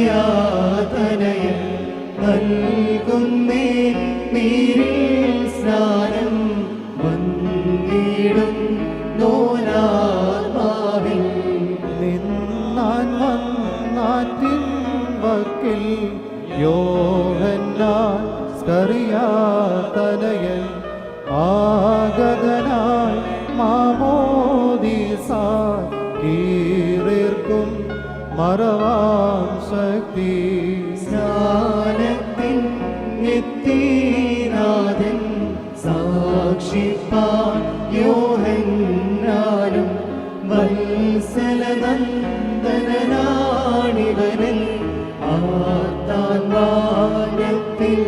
സ്കറിയാതനയൻ നൽകുന്നേ നീരിൽ സ്നാനം വന്നിടും നോലാത്മാവിൽ നിന്നാൻ വന്നാറ്റിൻ വക്കിൽ യോഹന്നാൻ സ്കറിയാതനയൻ ആഗതനായി മാമോദീസ കീറിർക്കും മറവാം ശക്തി സ്നാനത്തിൻ നിത്യനാഥൻ സാക്ഷിപ്പാൻ യോഹന്നാനും വത്സലനന്ദനാണിവനിൽ ആത്താൻ വാനത്തിൽ